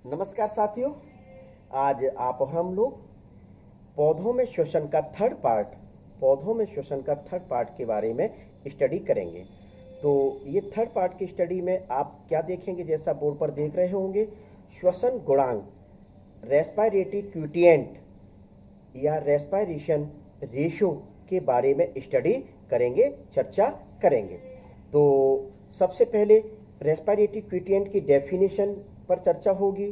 नमस्कार साथियों। आज आप और हम लोग पौधों में श्वसन का थर्ड पार्ट के बारे में स्टडी करेंगे। तो ये थर्ड पार्ट की स्टडी में आप क्या देखेंगे, जैसा बोर्ड पर देख रहे होंगे, श्वसन गुणांक, रेस्पिरेटरी क्विटिएंट या रेस्पिरेशन रेशो के बारे में स्टडी करेंगे, चर्चा करेंगे। तो सबसे पहले रेस्पिरेटरी क्विटिएंट की डेफिनेशन पर चर्चा होगी।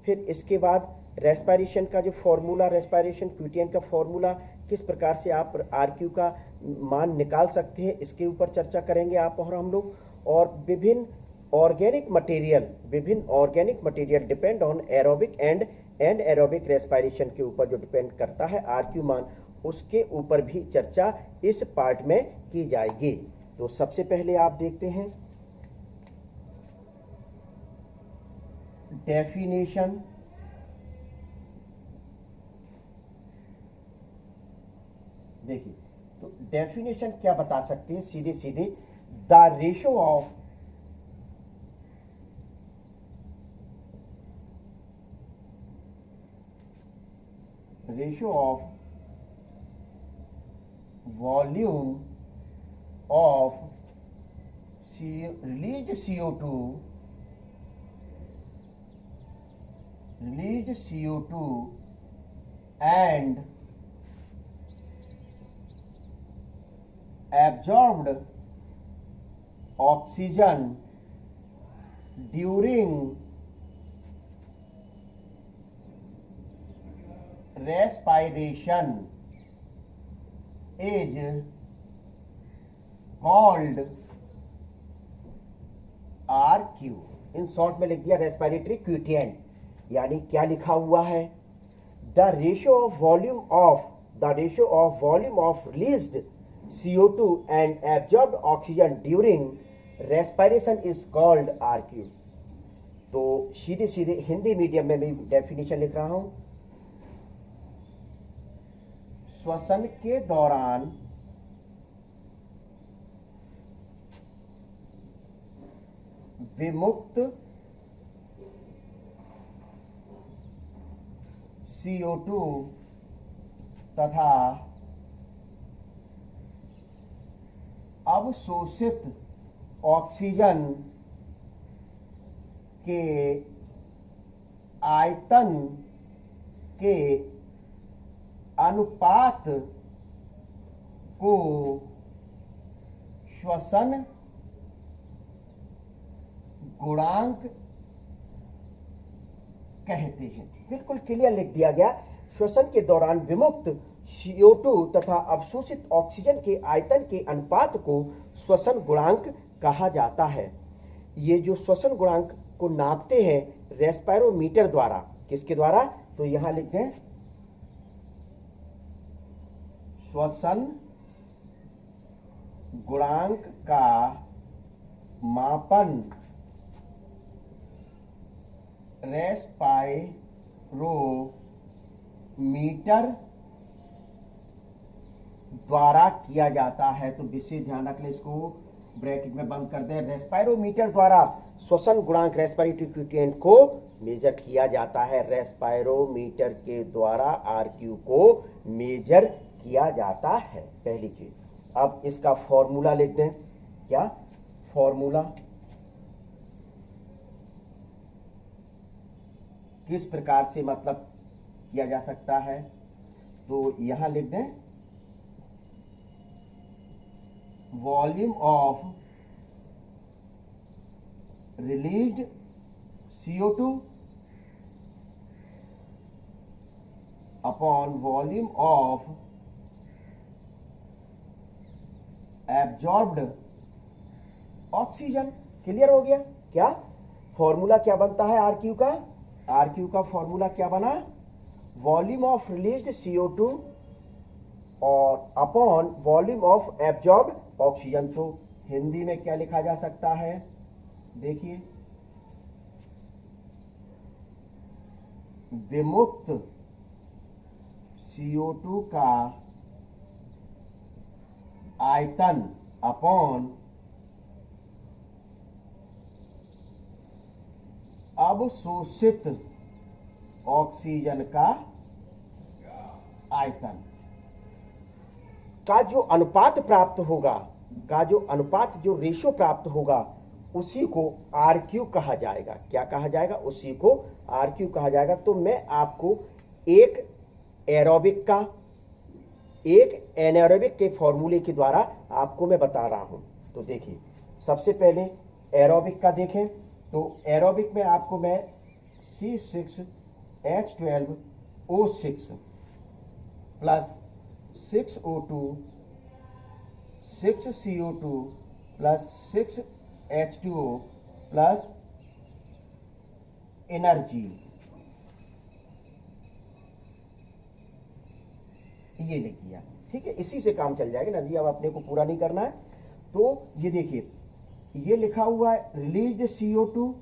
फिर इसके बाद रेस्पिरेशन का जो फॉर्मूला, रेस्पिरेशन क्विटिएंट का फॉर्मूला, किस प्रकार से आप आरक्यू का मान निकाल सकते हैं, इसके ऊपर चर्चा करेंगे आप और हम लोग। और विभिन्न organic material depend on aerobic and aerobic respiration के ऊपर जो डिपेंड करता है आरक्यू मान, उसके ऊपर भी चर्चा इस पार्ट में की जाएगी। तो सबसे पहले आप देखते हैं डेफिनेशन। देखिए, तो डेफिनेशन क्या बता सकते हैं, सीधे सीधे the ratio of volume of released CO2 and absorbed oxygen during respiration is called RQ। In short में लिख दिया रेस्पिरेटरी क्विटिएंट। यानी क्या लिखा हुआ है, the ratio of volume of released CO2 and absorbed oxygen during respiration is called RQ। तो सीधे सीधे हिंदी मीडियम में भी डेफिनेशन लिख रहा हूं। श्वसन के दौरान विमुक्त CO2 तथा अवशोषित ऑक्सीजन के आयतन के अनुपात को श्वसन गुणांक कहते हैं। बिल्कुल क्लियर लिख दिया गया। श्वसन के दौरान विमुक्त CO2 तथा अवशोषित ऑक्सीजन के आयतन के अनुपात को श्वसन गुणांक कहा जाता है। ये जो श्वसन गुणांक को नापते हैं रेस्पिरोमीटर द्वारा, किसके द्वारा, तो यहां लिखते हैं श्वसन गुणांक का मापन रेस्पिरोमीटर द्वारा किया जाता है। तो विशेष ध्यान रख ले, इसको ब्रैकेट में बंद कर दें। रेस्पिरोमीटर द्वारा श्वसन गुणांक रेस्पिरेटरी क्विटिएंट को मेजर किया जाता है। रेस्पिरोमीटर के द्वारा आरक्यू को मेजर किया जाता है, पहली चीज। अब इसका फॉर्मूला लिख दें। क्या फॉर्मूला, किस प्रकार से मतलब किया जा सकता है, तो यहां लिख दें volume of released CO2 upon volume of absorbed oxygen. Clear हो गया। क्या फॉर्मूला क्या बनता है आरक्यू का, आरक्यू का फॉर्मूला क्या बना, वॉल्यूम ऑफ रिलीज्ड CO2 और upon volume of absorbed oxygen. तो हिंदी में क्या लिखा जा सकता है, देखिए, विमुक्त CO2 का आयतन अपॉन अवशोषित ऑक्सीजन का आयतन का जो अनुपात प्राप्त होगा, जो रेशो प्राप्त होगा, उसी को RQ कहा जाएगा। क्या कहा जाएगा? उसी को RQ कहा जाएगा। तो मैं आपको एक एरोबिक का, एक एनारोबिक के फॉर्मूले के द्वारा आपको मैं बता रहा हूं। तो देखिए, सबसे पहले एरोबिक का देखें तो एरोबिक में आपको मैं C6H12O6 plus 6O2 6CO2 plus 6H2O plus energy, ये लिख दिया। ठीक है, इसी से काम चल जाएगा। एनर्जी अब अपने को पूरा नहीं करना है। तो ये देखिए, ये लिखा हुआ है रिलीज CO2,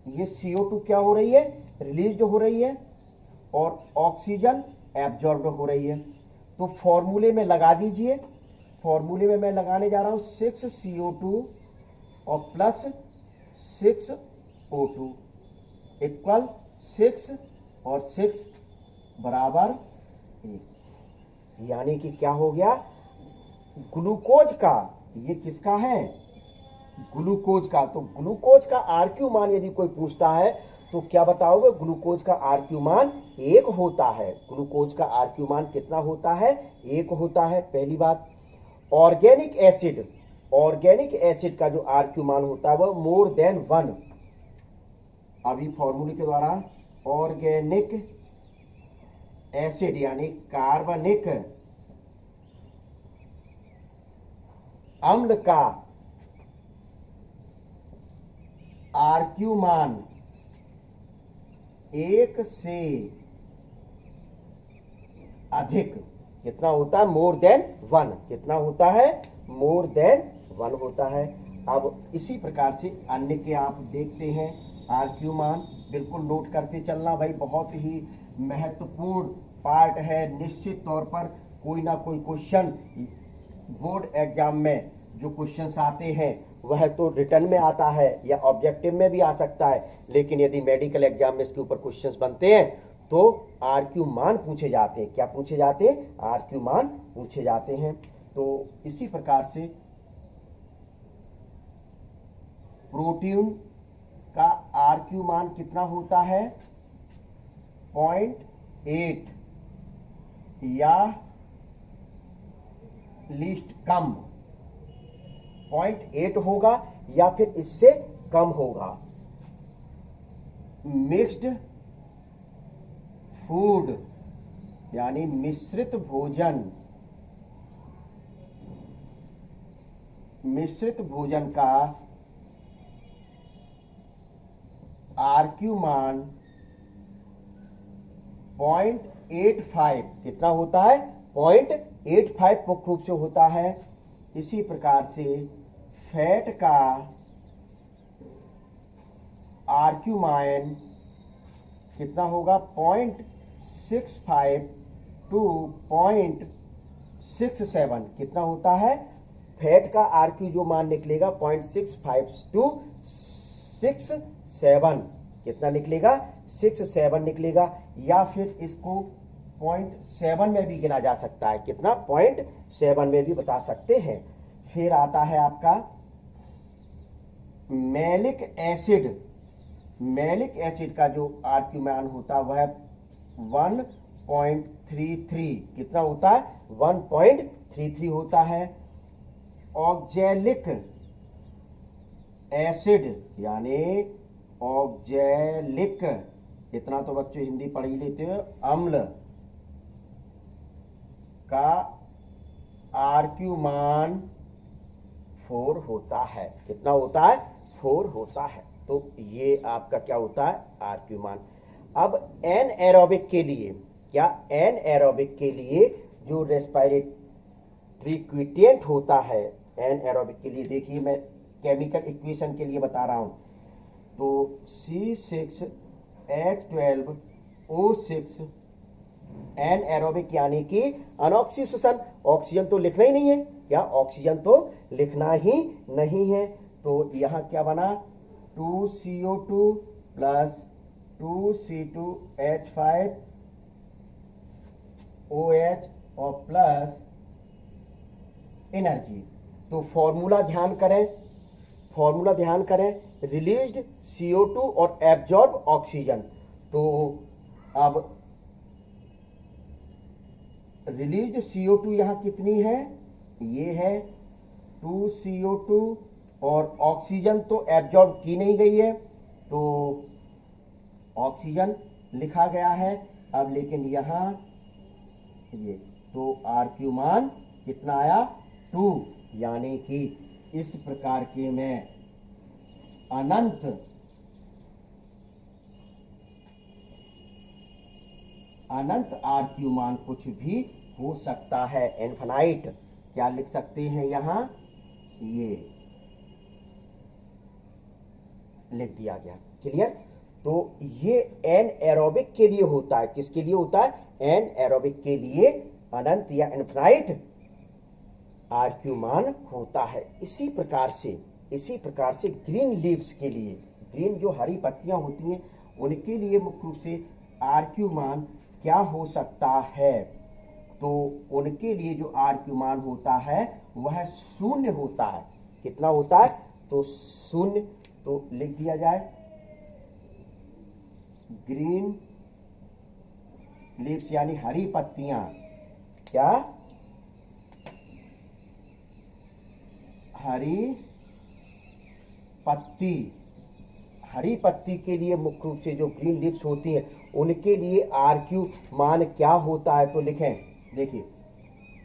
ये CO2 क्या हो रही है? रिलीज हो रही है, और ऑक्सीजन एब्जॉर्ब हो रही है। तो फॉर्मूले में लगा दीजिए। फॉर्मूले में मैं लगाने जा रहा हूं 6CO2 और प्लस 6O2 इक्वल 6 और 6 बराबर 1। यानी कि क्या हो गया? ग्लूकोज का, ये किसका है? ग्लूकोज का। तो ग्लूकोज का RQ मान यदि कोई पूछता है तो क्या बताओगे? ग्लूकोज का RQ मान 1 होता है। ग्लूकोज का RQ मान कितना होता है? 1 होता है, पहली बात। ऑर्गेनिक एसिड का जो RQ मान होता है वह मोर देन 1। अभी फॉर्मूले के द्वारा ऑर्गेनिक एसिड यानी कार्बनिक अम्ल का RQ मान 1 से अधिक कितना होता है? More than 1। कितना होता है? मोर देन 1 होता है। अब इसी प्रकार से अन्य के आप देखते हैं RQ मान, बिल्कुल नोट करते चलना भाई, बहुत ही महत्वपूर्ण पार्ट है। निश्चित तौर पर कोई ना कोई क्वेश्चन बोर्ड एग्जाम में जो क्वेश्चंस आते हैं वह तो रिटर्न में आता है या ऑब्जेक्टिव में भी आ सकता है, लेकिन यदि मेडिकल एग्जाम में इसके ऊपर क्वेश्चंस बनते हैं तो RQ मान पूछे जाते हैं। क्या पूछे जाते हैं? RQ मान पूछे जाते हैं। तो इसी प्रकार से प्रोटीन का RQ मान कितना होता है? 0.8 या लीस्ट कम 0.8 होगा या फिर इससे कम होगा। मिक्स्ड फूड यानी मिश्रित भोजन का RQ मान 0.85 कितना होता है? 0.85 मुख्य रूप से होता है। इसी प्रकार से फैट का RQ मान कितना होगा? 0.65 टू 0.67 कितना होता है? फैट का RQ जो मान निकलेगा 0.65 टू 67 कितना निकलेगा? 67 निकलेगा, या फिर इसको 0.7 में भी गिना जा सकता है। कितना? 0.7 में भी बता सकते हैं। फिर आता है आपका मैलिक एसिड का जो RQ मान होता है वह 1.33 कितना होता है? 1.33 होता है। ऑक्जेलिक एसिड यानी ऑक्जेलिक, इतना तो बच्चों हिंदी पढ़ ही लेते हो, अम्ल का RQ मान 4 होता है। कितना होता है? 4 होता है। तो ये आपका क्या होता है? RQ मान। अब एनएरोबिक के लिए, एनएरोबिक के लिए जो रेस्पिरेटरी इक्विवेलेंट होता है, एनएरोबिक के लिए देखिए मैं केमिकल इक्वेशन के लिए बता रहा हूं। तो C6H12O6 एनएरोबिक यानी कि अनऑक्सीजन, ऑक्सीजन तो लिखना ही नहीं है। क्या? ऑक्सीजन तो लिखना ही नहीं है। तो यहां क्या बना? 2CO2 प्लस 2C2H5OH और प्लस एनर्जी। तो फॉर्मूला ध्यान करें, रिलीज्ड CO2 और एब्जॉर्ब ऑक्सीजन। तो अब रिलीज्ड CO2 यहां कितनी है, ये है 2CO2 और ऑक्सीजन तो एब्जॉर्ब की नहीं गई है, तो ऑक्सीजन लिखा गया है। अब लेकिन यहां ये तो RQ मान कितना आया, 2, यानी कि इस प्रकार के में अनंत RQ मान कुछ भी हो सकता है। इनफाइनाइट क्या लिख सकते हैं यहां, ये लिख दिया गया। क्लियर। तो ये एनएरोबिक के लिए होता है, किसके लिए होता है, एनएरोबिक के लिए अनंत या इनफाइनाइट RQ मान होता है। इसी प्रकार से ग्रीन लीव्स के लिए, ग्रीन जो हरी पत्तियां होती हैं उनके लिए मुख्य रूप से RQ मान क्या हो सकता है, तो उनके लिए जो RQ मान होता है वह 0 होता है। कितना होता है, तो 0। तो लिख दिया जाए ग्रीन लीव्स यानी हरी पत्तियां, क्या, हरी पत्ती के लिए मुख्य रूप से जो ग्रीन लीव्स होती हैं उनके लिए RQ मान क्या होता है, तो लिखें, देखिए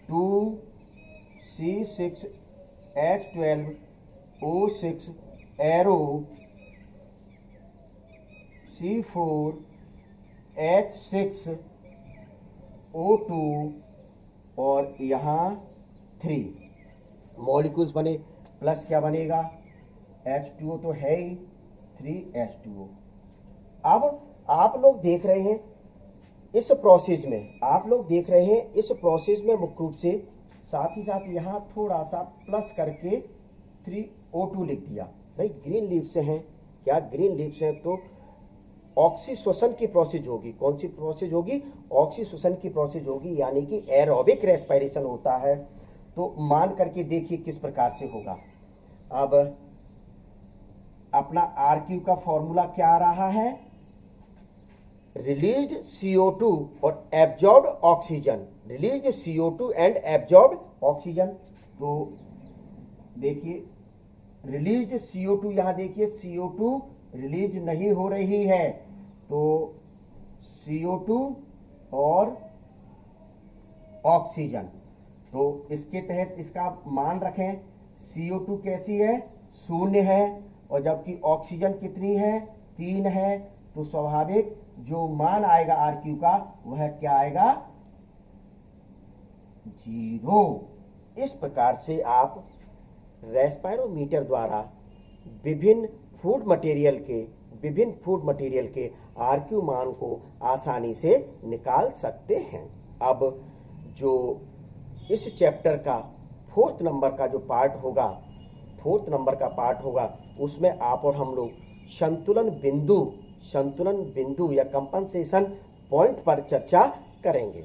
2C6H12O6 एरो C4H6O2 और यहां 3 मॉलिक्यूल्स बने, प्लस क्या बनेगा, H2O तो है ही, 3H2O। अब आप लोग देख रहे हैं इस प्रोसेस में मुख्य रूप से साथ ही साथ यहां थोड़ा सा प्लस करके 3O2 लिख दिया। भाई ग्रीन लीफ से हैं, क्या ग्रीन लीफ से हैं, तो ऑक्सीश्वसन की प्रोसेस होगी। कौन सी प्रोसेस होगी, ऑक्सीश्वसन की प्रोसेस होगी, यानी कि एरोबिक रेस्पिरेशन होता है। तो मान करके देखिए किस प्रकार से होगा। अब अपना RQ का फॉर्मूला क्या आ रहा है, रिलीज्ड CO2 और absorbed oxygen, released CO2 and absorbed oxygen. तो देखिए रिलीज्ड CO2, यहां देखिए CO2 रिलीज नहीं हो रही है, तो CO2 और ऑक्सीजन, तो इसके तहत इसका मान रखें, CO2 कैसी है, 0 है, और जबकि ऑक्सीजन कितनी है, 3 है, तो स्वाभाविक जो मान आएगा RQ का वह क्या आएगा, 0। इस प्रकार से आप रेस्पिरोमीटर द्वारा विभिन्न फूड मटेरियल के RQ मान को आसानी से निकाल सकते हैं। अब जो इस चैप्टर का 4th नंबर का जो पार्ट होगा उसमें आप और हम लोग संतुलन बिंदु या कंपनसेशन पॉइंट पर चर्चा करेंगे।